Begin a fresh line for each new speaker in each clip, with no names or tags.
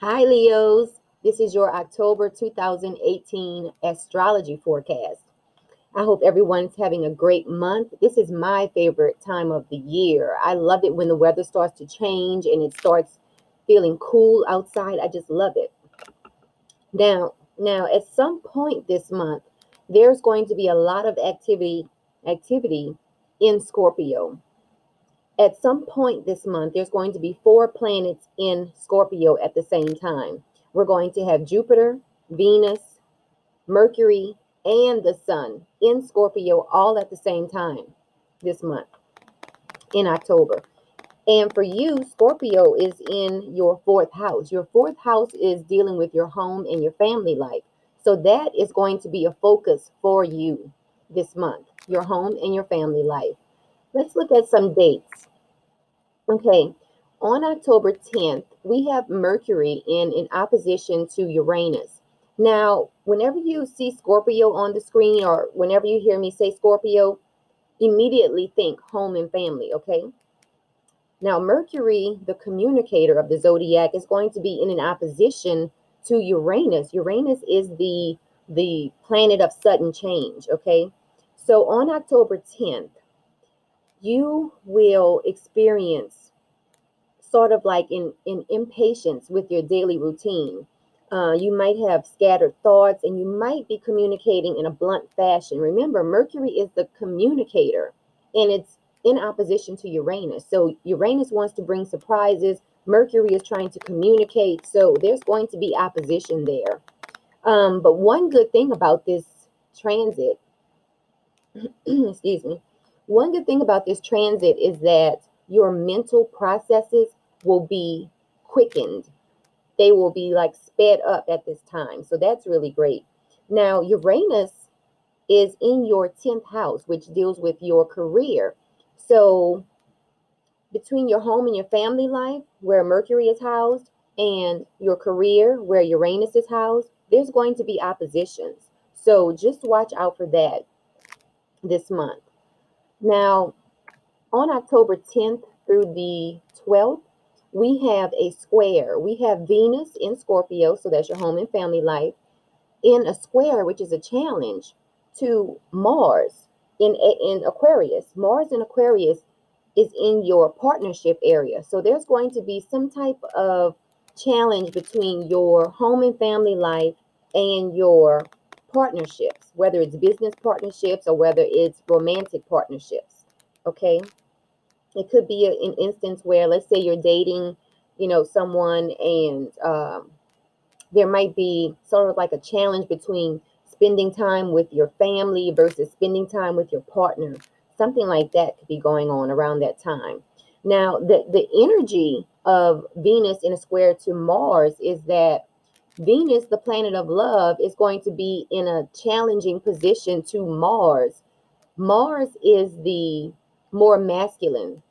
Hi, Leos. This is your October 2018 astrology forecast. I hope everyone's having a great month. This is my favorite time of the year. I love it when the weather starts to change and it starts feeling cool outside. I just love it. Now, at some point this month, there's going to be a lot of activity in Scorpio. At some point this month, there's going to be 4 planets in Scorpio at the same time. We're going to have Jupiter, Venus, Mercury, and the Sun in Scorpio all at the same time this month in October. And for you, Scorpio is in your 4th house. Your 4th house is dealing with your home and your family life. So that is going to be a focus for you this month, your home and your family life. Let's look at some dates. Okay, on October 10th, we have Mercury in opposition to Uranus. Now, whenever you see Scorpio on the screen or whenever you hear me say Scorpio, immediately think home and family, okay? Now, Mercury, the communicator of the zodiac, is going to be in an opposition to Uranus. Uranus is the planet of sudden change, okay? So on October 10th, you will experience sort of like in impatience with your daily routine. You might have scattered thoughts and you might be communicating in a blunt fashion. Remember, Mercury is the communicator and it's in opposition to Uranus. So Uranus wants to bring surprises. Mercury is trying to communicate. So there's going to be opposition there. But one good thing about this transit, excuse me, one good thing about this transit is that your mental processes will be quickened. They will be like sped up at this time. So that's really great. Now, Uranus is in your 10th house, which deals with your career. So between your home and your family life, where Mercury is housed, and your career, where Uranus is housed, there's going to be oppositions. So just watch out for that this month. Now, on October 10th through the 12th, we have a square. We have Venus in Scorpio, so that's your home and family life, in a square, which is a challenge, to Mars in Aquarius. Mars in Aquarius is in your partnership area. So there's going to be some type of challenge between your home and family life and your partnerships, whether it's business partnerships or whether it's romantic partnerships. Okay. It could be an instance where, let's say you're dating, someone, and there might be sort of like a challenge between spending time with your family versus spending time with your partner. Something like that could be going on around that time. Now, the energy of Venus in a square to Mars is that Venus, the planet of love, is going to be in a challenging position to Mars. Mars is the more masculine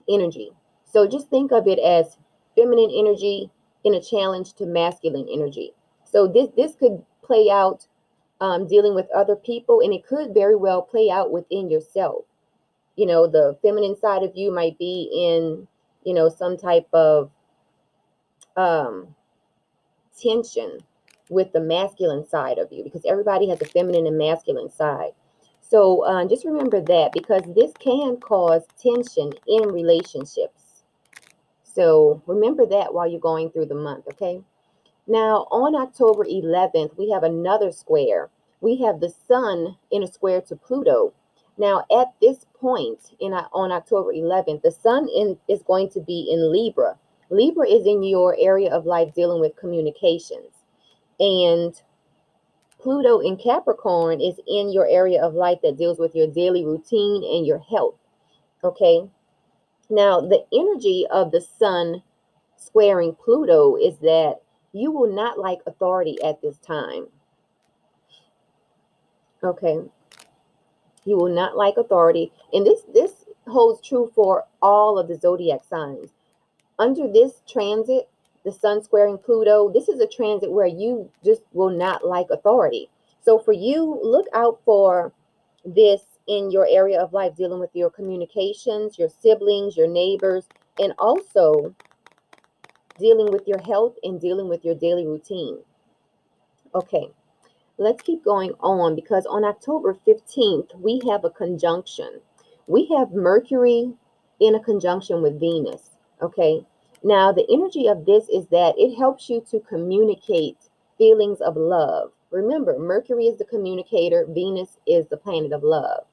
energy. So just think of it as feminine energy in a challenge to masculine energy. So this could play out dealing with other people, and it could very well play out within yourself. The feminine side of you might be in, some type of tension with the masculine side of you, because everybody has a feminine and masculine side. So just remember that, because this can cause tension in relationships. So remember that while you're going through the month, okay? Now, on October 11th, we have another square. We have the Sun in a square to Pluto. Now, at this point on October 11th, the Sun is going to be in Libra. Libra is in your area of life dealing with communications. And Pluto in Capricorn is in your area of life that deals with your daily routine and your health. Okay. Now, the energy of the Sun squaring Pluto is that you will not like authority at this time. Okay. You will not like authority. And this holds true for all of the zodiac signs. Under this transit, the Sun squaring Pluto, this is a transit where you just will not like authority. So for you, look out for this in your area of life dealing with your communications, your siblings, your neighbors, and also dealing with your health and dealing with your daily routine. Okay, let's keep going on because on October 15th, we have a conjunction. We have Mercury in a conjunction with Venus. Okay, now the energy of this is that it helps you to communicate feelings of love. Remember, Mercury is the communicator, Venus is the planet of love.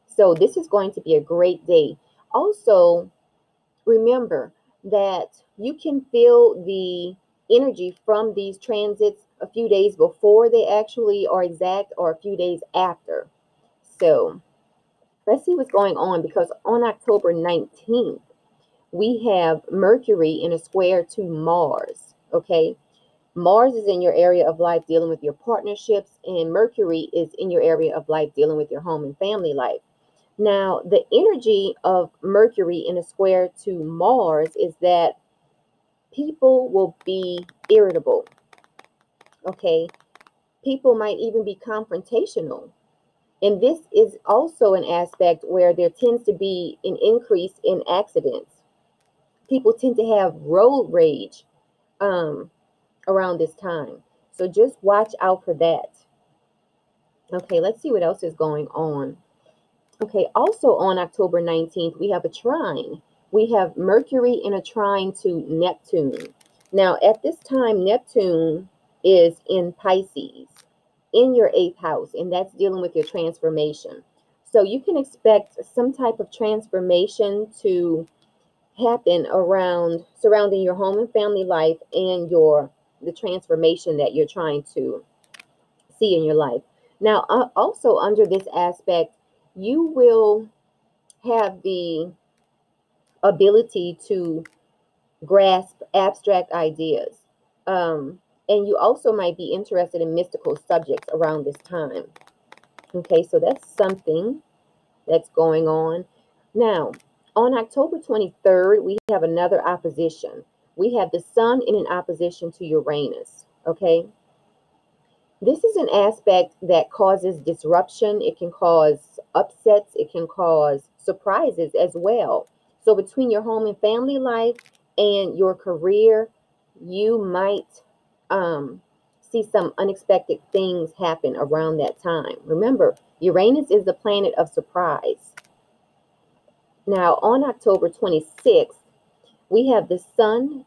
So this is going to be a great day. Also, remember that you can feel the energy from these transits a few days before they actually are exact or a few days after. So let's see what's going on because on October 19th, we have Mercury in a square to Mars. Okay. Mars is in your area of life dealing with your partnerships, and Mercury is in your area of life dealing with your home and family life. Now, the energy of Mercury in a square to Mars is that people will be irritable. Okay. People might even be confrontational. And this is also an aspect where there tends to be an increase in accidents. People tend to have road rage around this time. So just watch out for that. Okay, let's see what else is going on. Okay, also on October 19th, we have a trine. We have Mercury in a trine to Neptune. Now, at this time, Neptune is in Pisces, in your 8th house, and that's dealing with your transformation. So you can expect some type of transformation to happen around surrounding your home and family life and the transformation that you're trying to see in your life. Now, also under this aspect, you will have the ability to grasp abstract ideas. And you also might be interested in mystical subjects around this time. Okay, so that's something that's going on. Now, on October 23rd, we have another opposition. We have the sun in an opposition to Uranus. Okay, this is an aspect that causes disruption. It can cause upsets. It can cause surprises as well. So between your home and family life and your career, you might see some unexpected things happen around that time. Remember, Uranus is the planet of surprise. Now, on October 26th, we have the sun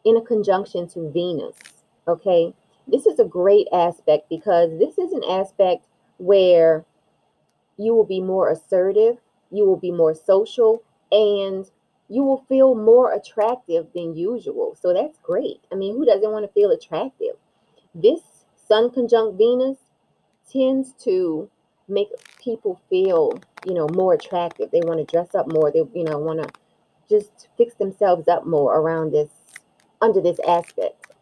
in a conjunction to Venus. Okay, this is a great aspect because this is an aspect where you will be more assertive, you will be more social, and you will feel more attractive than usual. So that's great. I mean, who doesn't want to feel attractive? This sun conjunct Venus tends to make people feel, more attractive. They want to dress up more. They, want to just fix themselves up more around this, under this aspect.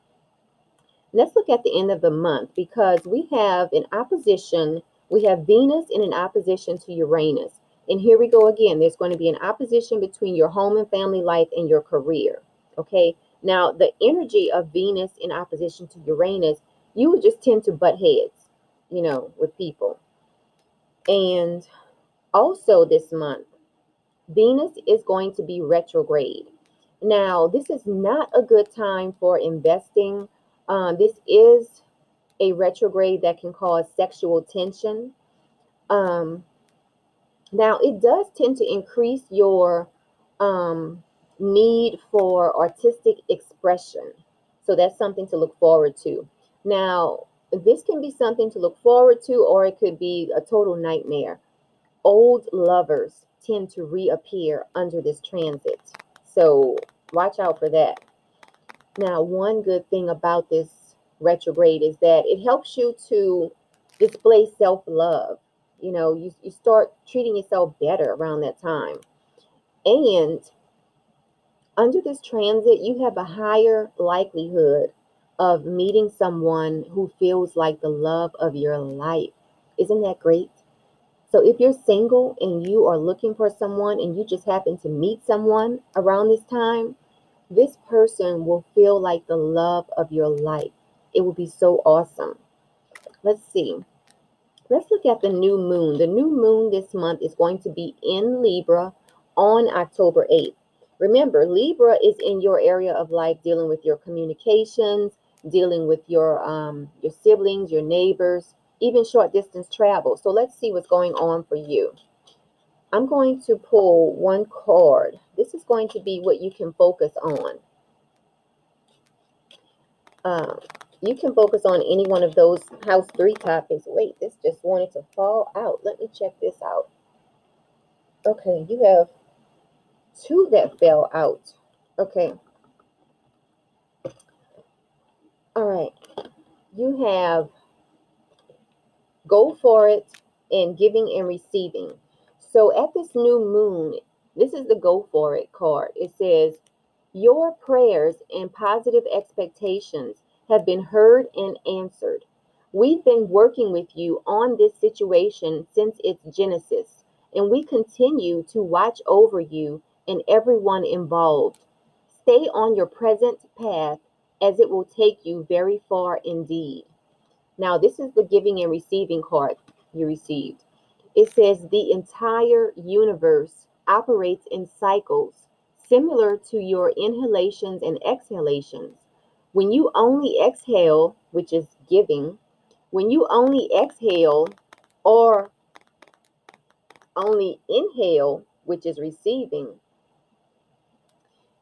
Let's look at the end of the month because we have an opposition. We have Venus in an opposition to Uranus. And here we go again. There's going to be an opposition between your home and family life and your career. Okay. Now, the energy of Venus in opposition to Uranus, you would just tend to butt heads, with people. And also this month, Venus is going to be retrograde. Now, this is not a good time for investing. This is a retrograde that can cause sexual tension. Now, it does tend to increase your need for artistic expression. So that's something to look forward to. Now, this can be something to look forward to, or it could be a total nightmare. Old lovers tend to reappear under this transit. So watch out for that. Now, one good thing about this retrograde is that it helps you to display self-love. You start treating yourself better around that time. And under this transit, you have a higher likelihood of meeting someone who feels like the love of your life. Isn't that great? So if you're single and you are looking for someone and you just happen to meet someone around this time, this person will feel like the love of your life. It will be so awesome. Let's see. Let's look at the new moon. The new moon this month is going to be in Libra on October 8th. Remember, Libra is in your area of life, dealing with your communications, dealing with your siblings, your neighbors, even short distance travel. So let's see what's going on for you. I'm going to pull one card. This is going to be what you can focus on. You can focus on any one of those house 3 topics. Wait, this just wanted to fall out. Let me check this out. Okay, you have 2 that fell out. Okay. All right. You have go for it and giving and receiving. So at this new moon, this is the go for it card. It says, your prayers and positive expectations have been heard and answered. We've been working with you on this situation since its genesis, and we continue to watch over you and everyone involved. Stay on your present path, as it will take you very far indeed. Now, this is the giving and receiving card you received. It says the entire universe operates in cycles similar to your inhalations and exhalations. When you only exhale, which is giving, when you only exhale or only inhale, which is receiving,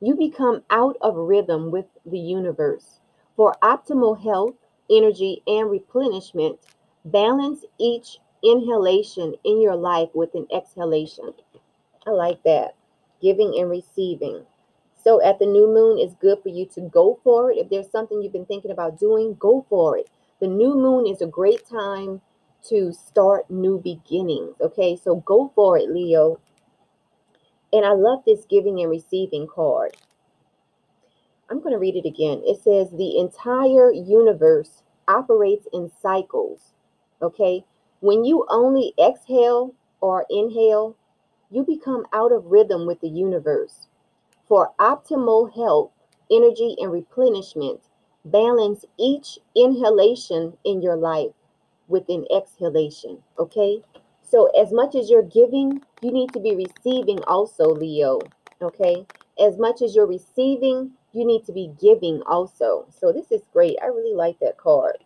you become out of rhythm with the universe. For optimal health, energy, and replenishment, balance each inhalation in your life with an exhalation. I like that. Giving and receiving. So at the new moon, it's good for you to go for it. If there's something you've been thinking about doing, go for it. The new moon is a great time to start new beginnings. Okay, so go for it, Leo. And I love this giving and receiving card. I'm going to read it again. It says the entire universe operates in cycles. Okay, when you only exhale or inhale, you become out of rhythm with the universe. For optimal health, energy, and replenishment, balance each inhalation in your life with an exhalation. Okay, so as much as you're giving, you need to be receiving also, Leo. Okay, as much as you're receiving, you need to be giving also. So this is great. I really like that card.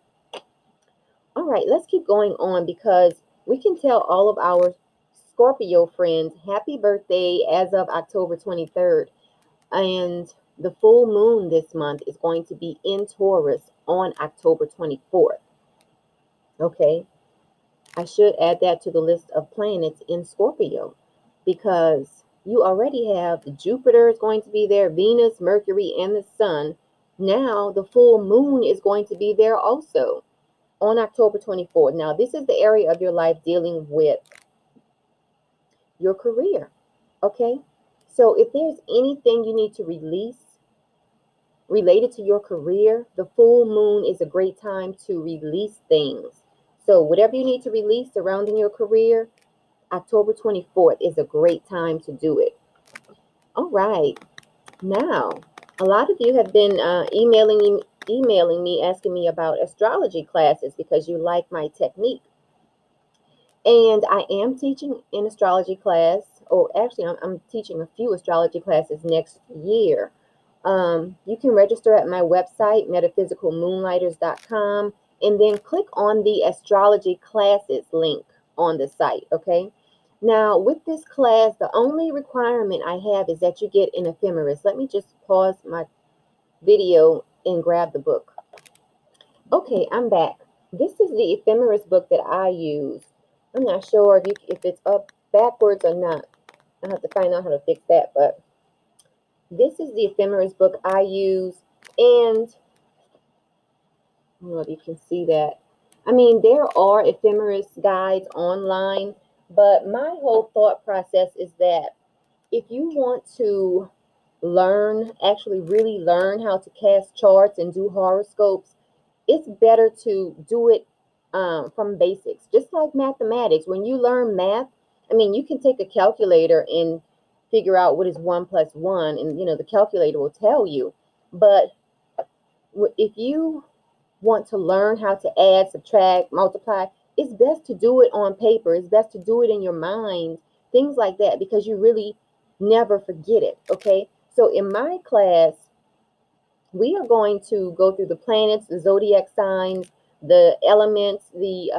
All right, let's keep going on, because we can tell all of our Scorpio friends happy birthday as of October 23rd. And the full moon this month is going to be in Taurus on October 24th. Okay, I should add that to the list of planets in Scorpio, because you already have Jupiter is going to be there, Venus, Mercury, and the Sun. Now the full moon is going to be there also on October 24th. Now, this is the area of your life dealing with your career. Okay, so if there's anything you need to release related to your career, the full moon is a great time to release things. So whatever you need to release surrounding your career, October 24th is a great time to do it. All right. Now, a lot of you have been emailing me, asking me about astrology classes because you like my technique. And I am teaching an astrology class. Or actually, I'm teaching a few astrology classes next year. You can register at my website, metaphysicalmoonlighters.com, and then click on the astrology classes link on the site, okay? Now, with this class, the only requirement I have is that you get an ephemeris. Let me just pause my video and grab the book. Okay, I'm back. This is the ephemeris book that I use. I'm not sure if it's up backwards or not. I have to find out how to fix that, but this is the ephemeris book I use, and I don't know if you can see that. I mean, there are ephemeris guides online, but my whole thought process is that if you want to learn, actually really learn how to cast charts and do horoscopes, it's better to do it from basics. Just like mathematics, when you learn math, I mean, you can take a calculator and figure out what is 1 plus 1, and the calculator will tell you. But if you want to learn how to add, subtract, multiply, it's best to do it on paper. It's best to do it in your mind, things like that, because you really never forget it. Okay, So in my class, we are going to go through the planets, the zodiac signs, the elements, the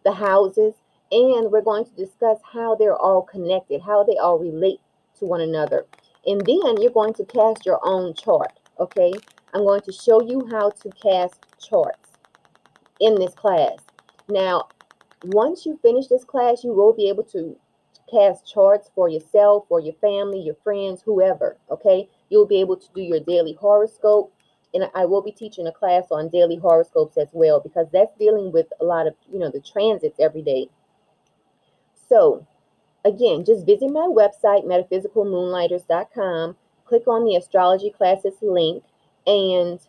houses, and we're going to discuss how they're all connected, how they all relate to one another. And then you're going to cast your own chart, okay? I'm going to show you how to cast charts in this class. Now, once you finish this class, you will be able to cast charts for yourself, for your family, your friends, whoever, okay? You'll be able to do your daily horoscope, and I will be teaching a class on daily horoscopes as well, because that's dealing with a lot of, the transits every day. So, again, just visit my website, metaphysicalmoonlighters.com, click on the astrology classes link, and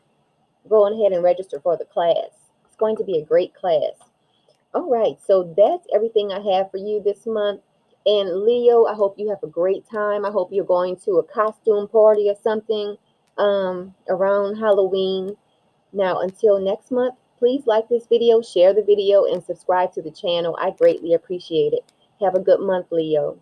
go ahead and register for the class. It's going to be a great class. All right, so that's everything I have for you this month. And Leo, I hope you have a great time. I hope you're going to a costume party or something around Halloween. Now, until next month, please like this video, share the video, and subscribe to the channel. I greatly appreciate it. Have a good month, Leo.